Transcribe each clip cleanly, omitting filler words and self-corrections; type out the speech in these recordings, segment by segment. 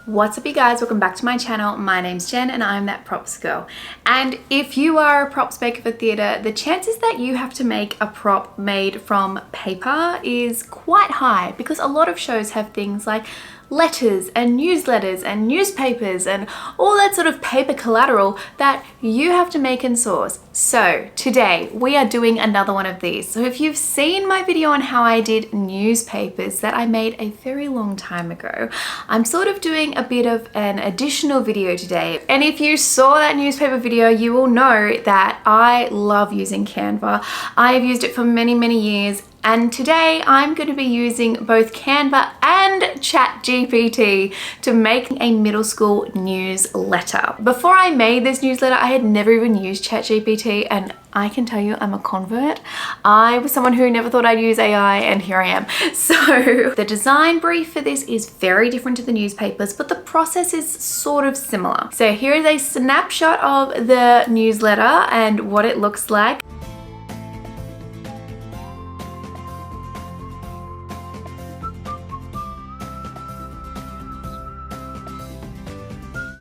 What's up you guys, welcome back to my channel. My name's Jen and I'm that props girl. And if you are a props maker for theatre, the chances that you have to make a prop made from paper is quite high because a lot of shows have things like letters and newsletters and newspapers and all that sort of paper collateral that you have to make and source. So today we are doing another one of these. So if you've seen my video on how I did newspapers that I made a very long time ago, I'm sort of doing a bit of an additional video today. And if you saw that newspaper video, you will know that I love using Canva. I've used it for many years. And today I'm going to be using both Canva and Chat GPT to make a middle school newsletter. Before I made this newsletter, I had never even used Chat GPT, and I can tell you I'm a convert. I was someone who never thought I'd use AI, and here I am. So the design brief for this is very different to the newspapers, but the process is sort of similar. So here is a snapshot of the newsletter and what it looks like.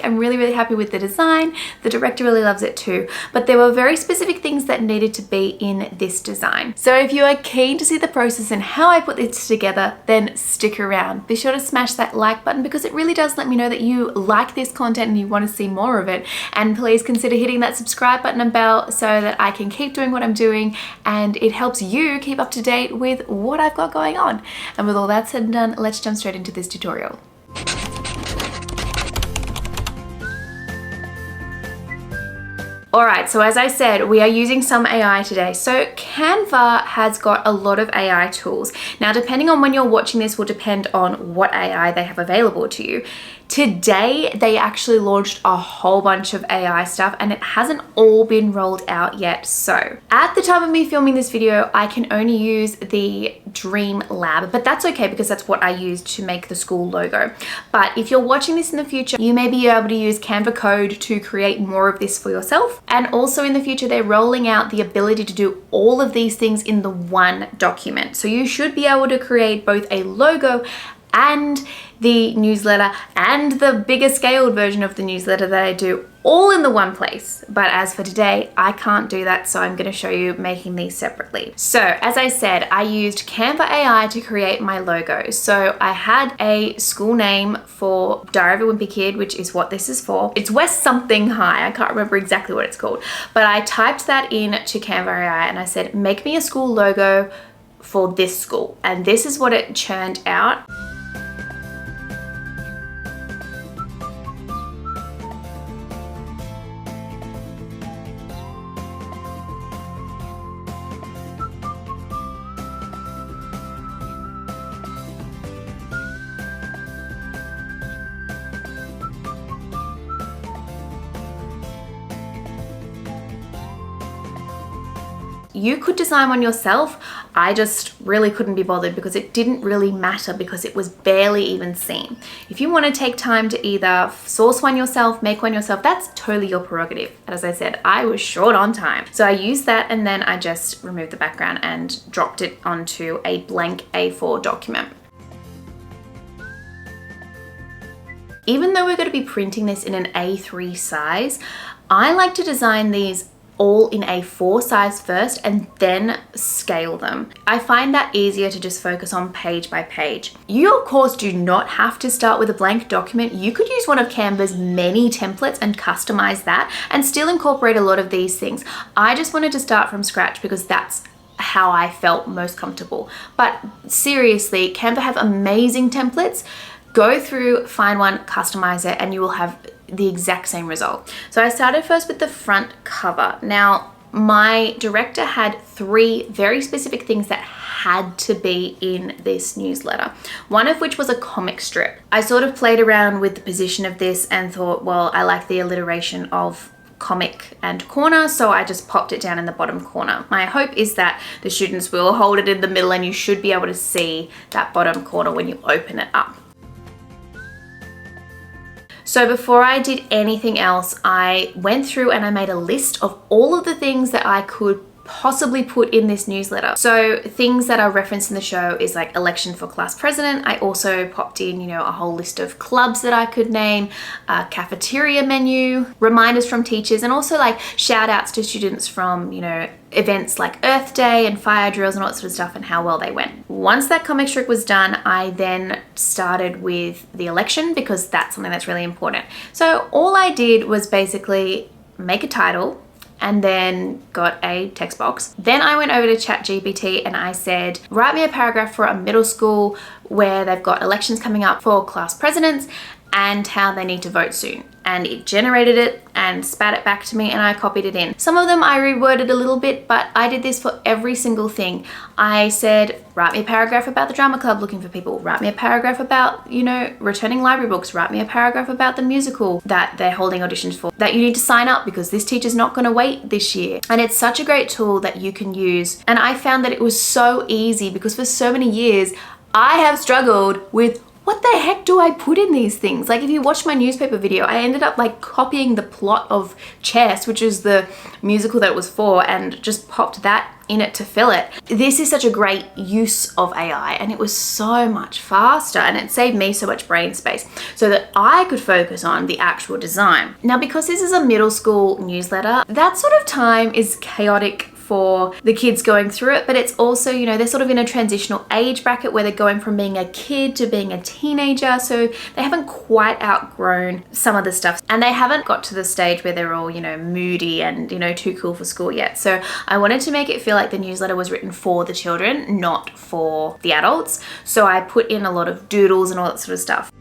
I'm really happy with the design. The director really loves it too, but there were very specific things that needed to be in this design. So if you are keen to see the process and how I put this together, then stick around. Be sure to smash that like button because it really does let me know that you like this content and you want to see more of it. And please consider hitting that subscribe button and bell so that I can keep doing what I'm doing, and it helps you keep up to date with what I've got going on. And with all that said and done, let's jump straight into this tutorial. Alright, so as I said, we are using some AI today. So Canva has got a lot of AI tools. Now, depending on when you're watching this will depend on what AI they have available to you. Today, they actually launched a whole bunch of AI stuff and it hasn't all been rolled out yet. So at the time of me filming this video, I can only use the Dream Lab, but that's okay because that's what I used to make the school logo. But if you're watching this in the future, you may be able to use Canva code to create more of this for yourself. And also in the future, they're rolling out the ability to do all of these things in the one document. So you should be able to create both a logo and the newsletter and the bigger scaled version of the newsletter that I do all in the one place. But as for today, I can't do that, so I'm going to show you making these separately. So as I said, I used Canva AI to create my logo. So I had a school name for Diary of a Wimpy Kid, which is what this is for. It's West something high. I can't remember exactly what it's called, but I typed that in to Canva AI and I said, make me a school logo for this school. And this is what it churned out. You could design one yourself. I just really couldn't be bothered because it didn't really matter because it was barely even seen. If you want to take time to either source one yourself, make one yourself, that's totally your prerogative. As I said, I was short on time. So I used that and then I just removed the background and dropped it onto a blank A4 document. Even though we're going to be printing this in an A3 size, I like to design these all in A4 size first and then scale them. I find that easier to just focus on page by page. You of course do not have to start with a blank document. You could use one of Canva's many templates and customize that and still incorporate a lot of these things. I just wanted to start from scratch because that's how I felt most comfortable. But seriously, Canva have amazing templates. Go through, find one, customize it, and you will have the exact same result. So I started first with the front cover. Now, my director had 3 very specific things that had to be in this newsletter, one of which was a comic strip. I sort of played around with the position of this and thought, well, I like the alliteration of comic and corner, so I just popped it down in the bottom corner. My hope is that the students will hold it in the middle and you should be able to see that bottom corner when you open it up. So before I did anything else, I went through and I made a list of all of the things that I could possibly put in this newsletter. So things that are referenced in the show is like election for class president. I also popped in, you know, a whole list of clubs that I could name, a cafeteria menu, reminders from teachers, and also like shout outs to students from, you know, events like Earth Day and fire drills and all that sort of stuff and how well they went. Once that comic strip was done, I then started with the election because that's something that's really important. So all I did was basically make a title and then got a text box. Then I went over to Chat GPT and I said, write me a paragraph for a middle school where they've got elections coming up for class presidents and how they need to vote soon. And it generated it and spat it back to me and I copied it in. Some of them I reworded a little bit, but I did this for every single thing. I said, write me a paragraph about the drama club looking for people. Write me a paragraph about, you know, returning library books. Write me a paragraph about the musical that they're holding auditions for, that you need to sign up because this teacher's not going to wait this year. And it's such a great tool that you can use. And I found that it was so easy because for so many years, I have struggled with what the heck do I put in these things? Like if you watch my newspaper video, I ended up like copying the plot of Chess, which is the musical that it was for, and just popped that in it to fill it. This is such a great use of AI and it was so much faster and it saved me so much brain space so that I could focus on the actual design. Now, because this is a middle school newsletter, that sort of time is chaotic for the kids going through it, but it's also, you know, they're sort of in a transitional age bracket where they're going from being a kid to being a teenager, so they haven't quite outgrown some of the stuff and they haven't got to the stage where they're all, you know, moody and, you know, too cool for school yet. So I wanted to make it feel like the newsletter was written for the children, not for the adults. So I put in a lot of doodles and all that sort of stuff.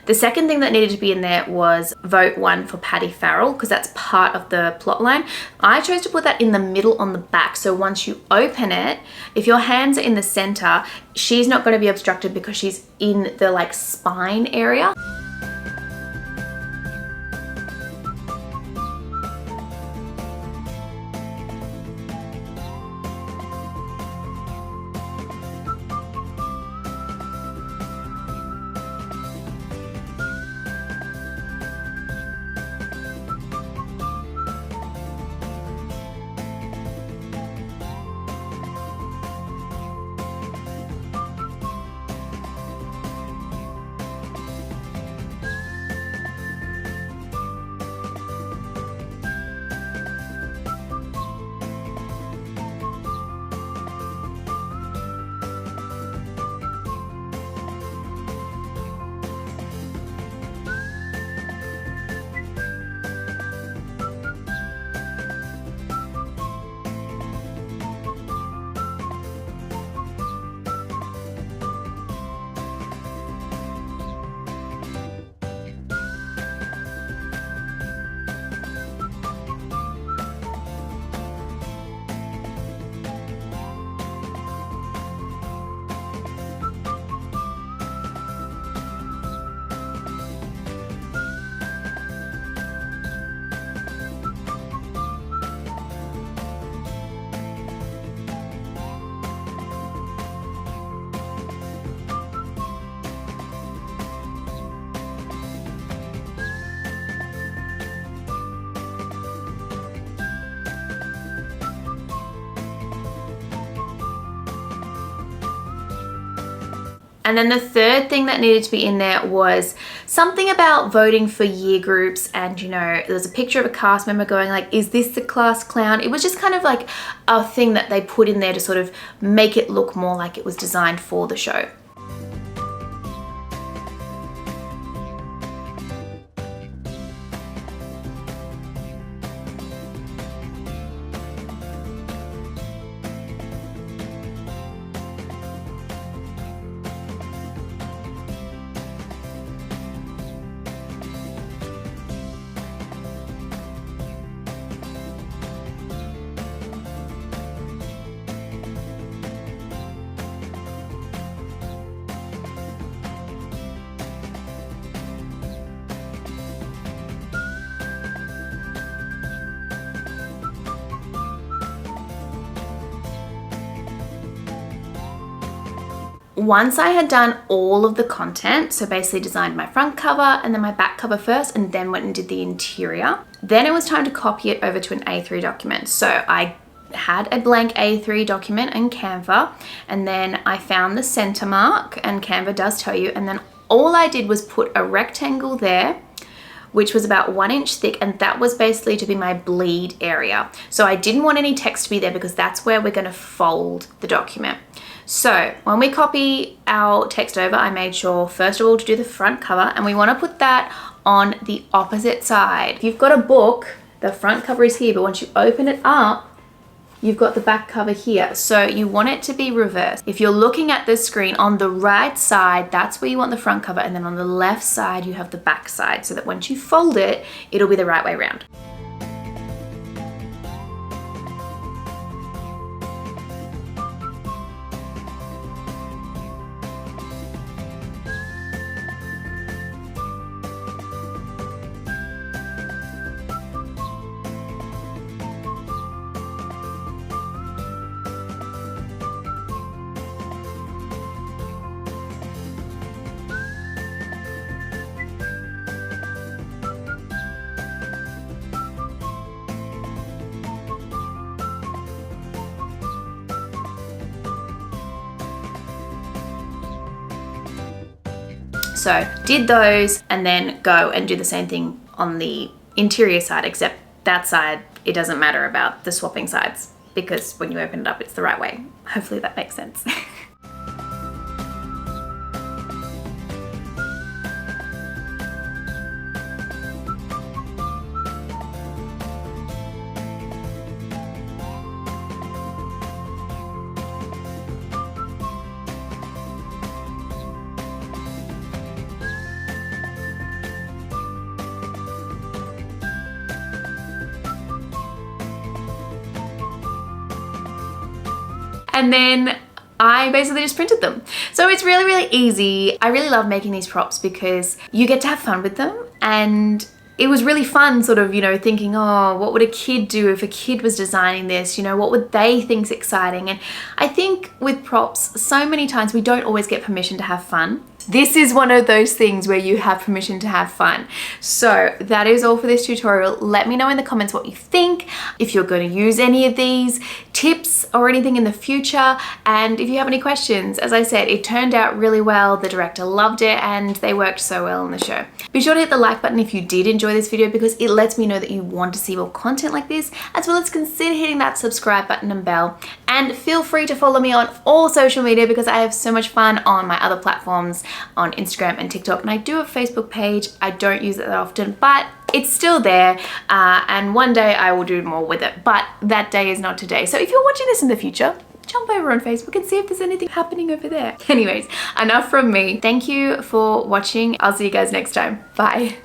The second thing that needed to be in there was vote 1 for Paddy Farrell, because that's part of the plot line. I chose to put that in the middle on the back, so once you open it, if your hands are in the center, she's not going to be obstructed because she's in the like spine area. And then the third thing that needed to be in there was something about voting for year groups. And, you know, there's a picture of a cast member going like, is this the class clown? It was just kind of like a thing that they put in there to sort of make it look more like it was designed for the show. Once I had done all of the content, so basically designed my front cover and then my back cover first, and then went and did the interior, then it was time to copy it over to an A3 document. So I had a blank A3 document in Canva, and then I found the center mark, and Canva does tell you, and then all I did was put a rectangle there, which was about 1 inch thick, and that was basically to be my bleed area. So I didn't want any text to be there because that's where we're gonna fold the document. So when we copy our text over, I made sure first of all to do the front cover, and we want to put that on the opposite side. If you've got a book, the front cover is here, but once you open it up, you've got the back cover here. So you want it to be reversed. If you're looking at the screen on the right side, that's where you want the front cover, and then on the left side you have the back side, so that once you fold it, it'll be the right way around. So did those, and then go and do the same thing on the interior side, except that side, it doesn't matter about the swapping sides because when you open it up, it's the right way. Hopefully that makes sense. And then I basically just printed them. So it's really, really easy. I really love making these props because you get to have fun with them, and it was really fun sort of, you know, thinking, oh, what would a kid do if a kid was designing this? You know, what would they think's exciting? And I think with props, so many times we don't always get permission to have fun. This is one of those things where you have permission to have fun. So that is all for this tutorial. Let me know in the comments what you think, if you're going to use any of these tips or anything in the future. And if you have any questions, as I said, it turned out really well. The director loved it and they worked so well in the show. Be sure to hit the like button if you did enjoy this video, because it lets me know that you want to see more content like this, as well as consider hitting that subscribe button and bell. And feel free to follow me on all social media because I have so much fun on my other platforms, on Instagram and TikTok. And I do have a Facebook page. I don't use it that often, but it's still there. And one day I will do more with it, but that day is not today. So if you're watching this in the future, jump over on Facebook and see if there's anything happening over there. Anyways, enough from me. Thank you for watching. I'll see you guys next time. Bye.